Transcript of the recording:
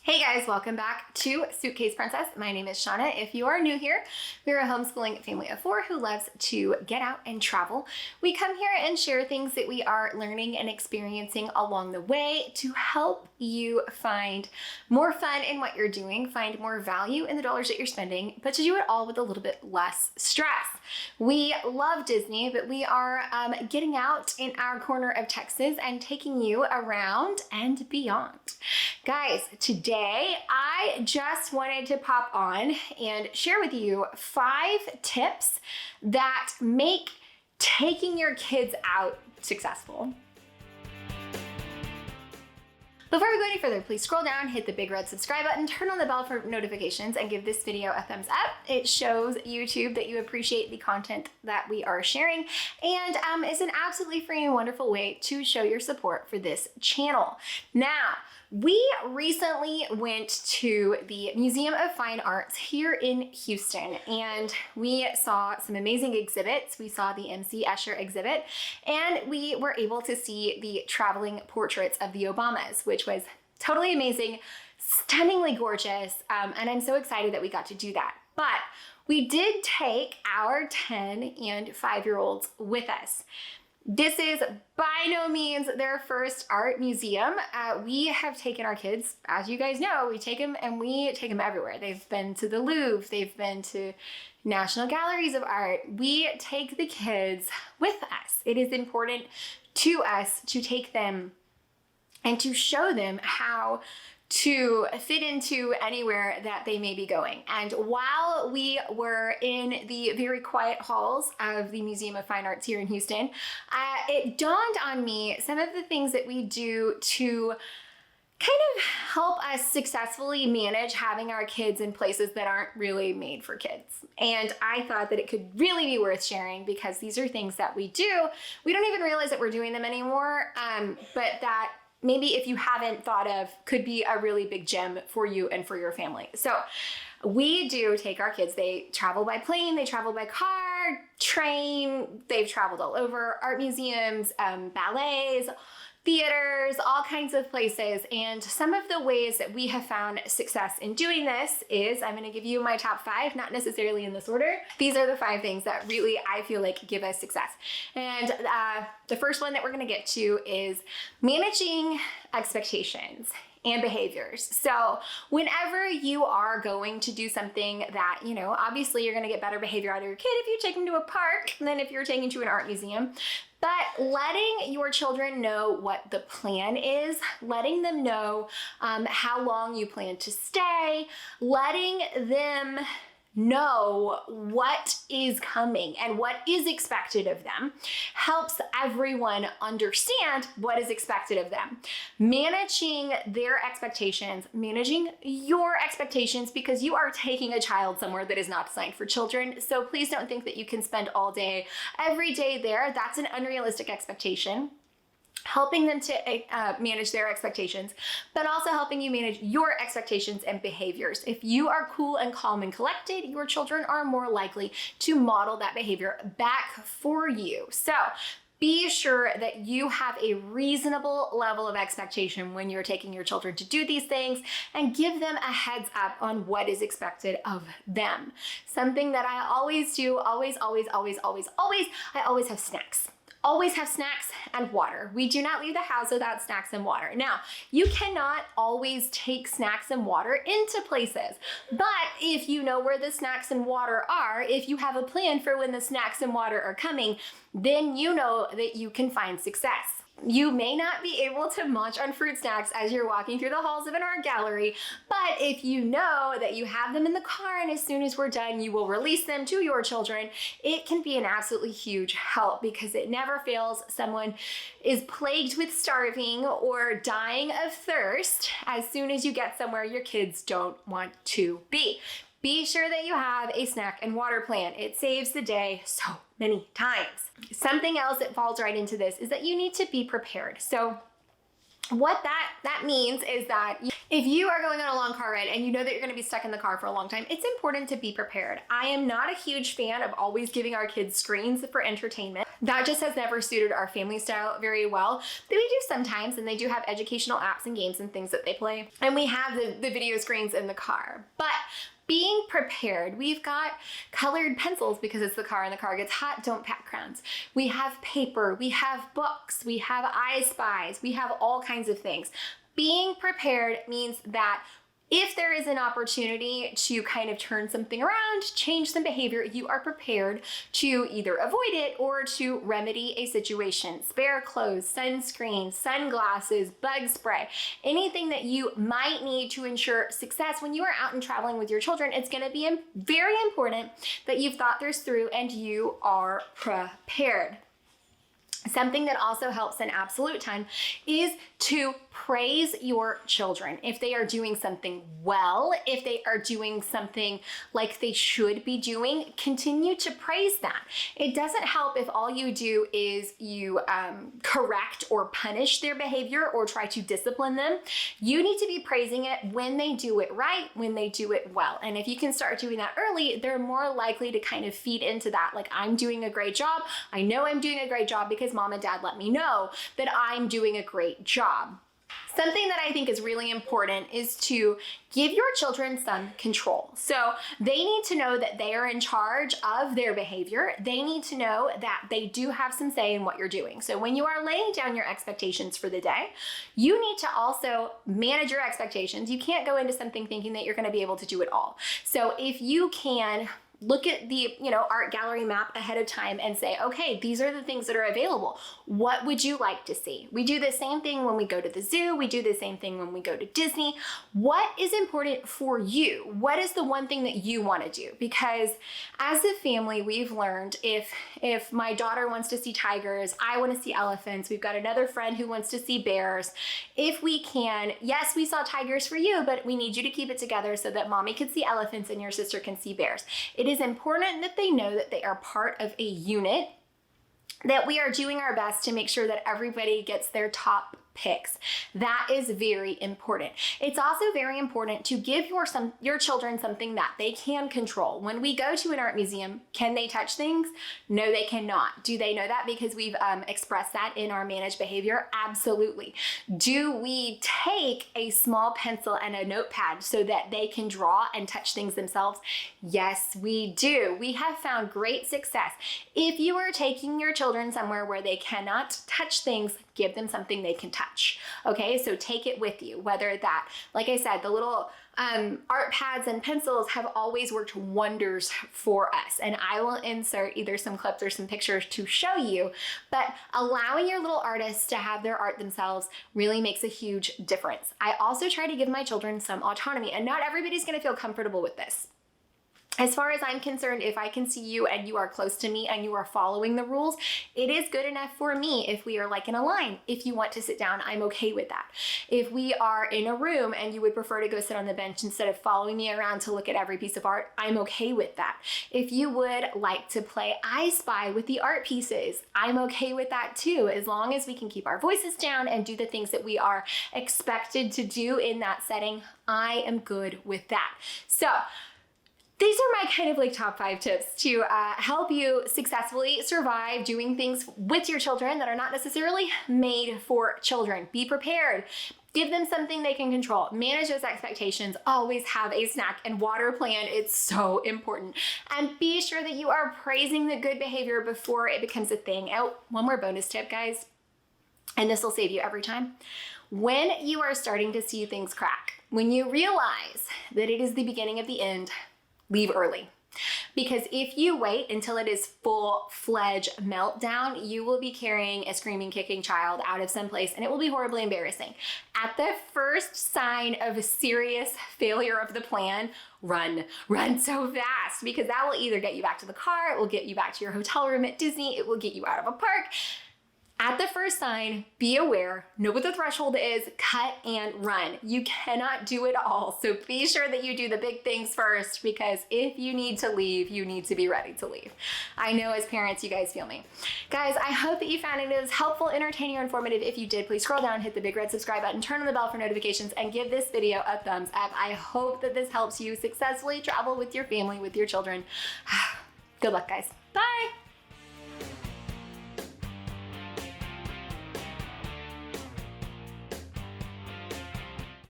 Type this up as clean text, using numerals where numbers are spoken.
Hey guys, welcome back to Suitcase Princess. My name is Shanna. If you are new here, we're a homeschooling family of 4 who loves to get out and travel. We come here and share things that we are learning and experiencing along the way to help you find more fun in what you're doing, find more value in the dollars that you're spending, but to do it all with a little bit less stress. We love Disney, but we are getting out in our corner of Texas and taking you around and beyond. Guys, today I just wanted to pop on and share with you 5 tips that make taking your kids out successful. Before we go any further, please scroll down, hit the big red subscribe button, turn on the bell for notifications, and give this video a thumbs up. It shows YouTube that you appreciate the content that we are sharing, and it's an absolutely free and wonderful way to show your support for this channel. Now, we recently went to the Museum of Fine Arts here in Houston, and we saw some amazing exhibits. We saw the MC Escher exhibit, and we were able to see the traveling portraits of the Obamas, which was totally amazing, stunningly gorgeous, and I'm so excited that we got to do that. But we did take our 10 and 5-year-olds with us. This is by no means their first art museum. We have taken our kids, as you guys know, we take them everywhere. They've been to the Louvre, they've been to National Galleries of Art. We take the kids with us. It is important to us to take them and to show them how to fit into anywhere that they may be going. And while we were in the very quiet halls of the Museum of Fine Arts here in Houston, it dawned on me some of the things that we do to kind of help us successfully manage having our kids in places that aren't really made for kids. And I thought that it could really be worth sharing because these are things that we do. We don't even realize that we're doing them anymore, but that maybe if you haven't thought of, could be a really big gem for you and for your family. So we do take our kids. They travel by plane, they travel by car, train, they've traveled all over, art museums, ballets, theaters, all kinds of places. And some of the ways that we have found success in doing this is, I'm gonna give you my top 5, not necessarily in this order. These are the 5 things that really I feel like give us success. And the first one that we're gonna get to is managing expectations and behaviors. So whenever you are going to do something that, obviously you're gonna get better behavior out of your kid if you take them to a park than if you're taking to an art museum. But letting your children know what the plan is, letting them know how long you plan to stay, letting them know what is coming and what is expected of them helps everyone understand what is expected of them. Managing their expectations, managing your expectations, because you are taking a child somewhere that is not designed for children. So please don't think that you can spend all day, every day there. That's an unrealistic expectation. Helping them to manage their expectations, but also helping you manage your expectations and behaviors. If you are cool and calm and collected, your children are more likely to model that behavior back for you. So be sure that you have a reasonable level of expectation when you're taking your children to do these things, and give them a heads up on what is expected of them. Something that I always do, I always have snacks. Always have snacks and water. We do not leave the house without snacks and water. Now, you cannot always take snacks and water into places, but if you know where the snacks and water are, if you have a plan for when the snacks and water are coming, then you know that you can find success. You may not be able to munch on fruit snacks as you're walking through the halls of an art gallery, but if you know that you have them in the car and as soon as we're done, you will release them to your children, it can be an absolutely huge help, because it never fails. Someone is plagued with starving or dying of thirst as soon as you get somewhere your kids don't want to be. Be sure that you have a snack and water plan. It saves the day so many times. Something else that falls right into this is that you need to be prepared. So What that means is that if you are going on a long car ride and you know that you're going to be stuck in the car for a long time, it's important to be prepared. I am not a huge fan of always giving our kids screens for entertainment. That just has never suited our family style very well. But we do sometimes, and they do have educational apps and games and things that they play. And we have the video screens in the car. But being prepared, we've got colored pencils because it's the car and the car gets hot, don't pack crowns. We have paper, we have books, we have I Spies, we have all kinds of things. Being prepared means that if there is an opportunity to kind of turn something around, change some behavior, you are prepared to either avoid it or to remedy a situation. Spare clothes, sunscreen, sunglasses, bug spray, anything that you might need to ensure success when you are out and traveling with your children. It's going to be very important that you've thought this through and you are prepared. Something that also helps an absolute ton is to praise your children. If they are doing something well, if they are doing something like they should be doing, continue to praise that. It doesn't help if all you do is you correct or punish their behavior or try to discipline them. You need to be praising it when they do it right, when they do it well. And if you can start doing that early, they're more likely to kind of feed into that. Like, I'm doing a great job. I know I'm doing a great job because mom and dad let me know that I'm doing a great job. Something that I think is really important is to give your children some control. So they need to know that they are in charge of their behavior. They need to know that they do have some say in what you're doing. So when you are laying down your expectations for the day, you need to also manage your expectations. You can't go into something thinking that you're going to be able to do it all. So if you can look at the, art gallery map ahead of time and say, okay, these are the things that are available. What would you like to see? We do the same thing when we go to the zoo. We do the same thing when we go to Disney. What is important for you? What is the one thing that you want to do? Because as a family, we've learned if my daughter wants to see tigers, I want to see elephants. We've got another friend who wants to see bears. If we can, yes, we saw tigers for you, but we need you to keep it together so that mommy can see elephants and your sister can see bears. It is important that they know that they are part of a unit, that we are doing our best to make sure that everybody gets their top picks. That is very important. It's also very important to give your children something that they can control. When we go to an art museum, can they touch things? No, they cannot. Do they know that because we've expressed that in our managed behavior? Absolutely. Do we take a small pencil and a notepad so that they can draw and touch things themselves? Yes, we do. We have found great success. If you are taking your children somewhere where they cannot touch things, give them something they can touch. Okay, so take it with you. Whether that, like I said, the little art pads and pencils have always worked wonders for us. And I will insert either some clips or some pictures to show you, but allowing your little artists to have their art themselves really makes a huge difference. I also try to give my children some autonomy, and not everybody's gonna feel comfortable with this. As far as I'm concerned, if I can see you and you are close to me and you are following the rules, it is good enough for me if we are like in a line. If you want to sit down, I'm okay with that. If we are in a room and you would prefer to go sit on the bench instead of following me around to look at every piece of art, I'm okay with that. If you would like to play I Spy with the art pieces, I'm okay with that too, as long as we can keep our voices down and do the things that we are expected to do in that setting. I am good with that. So, these are my kind of like top 5 tips to help you successfully survive doing things with your children that are not necessarily made for children. Be prepared. Give them something they can control. Manage those expectations. Always have a snack and water plan. It's so important. And be sure that you are praising the good behavior before it becomes a thing. Oh, one more bonus tip, guys, and this will save you every time. When you are starting to see things crack, when you realize that it is the beginning of the end, leave early. Because if you wait until it is full-fledged meltdown, you will be carrying a screaming, kicking child out of someplace, and it will be horribly embarrassing. At the first sign of a serious failure of the plan, run so fast, because that will either get you back to the car, it will get you back to your hotel room at Disney, it will get you out of a park. At the first sign, be aware, know what the threshold is, cut and run. You cannot do it all. So be sure that you do the big things first, because if you need to leave, you need to be ready to leave. I know as parents, you guys feel me. Guys, I hope that you found it as helpful, entertaining, or informative. If you did, please scroll down, hit the big red subscribe button, turn on the bell for notifications, and give this video a thumbs up. I hope that this helps you successfully travel with your family, with your children. Good luck, guys. Bye.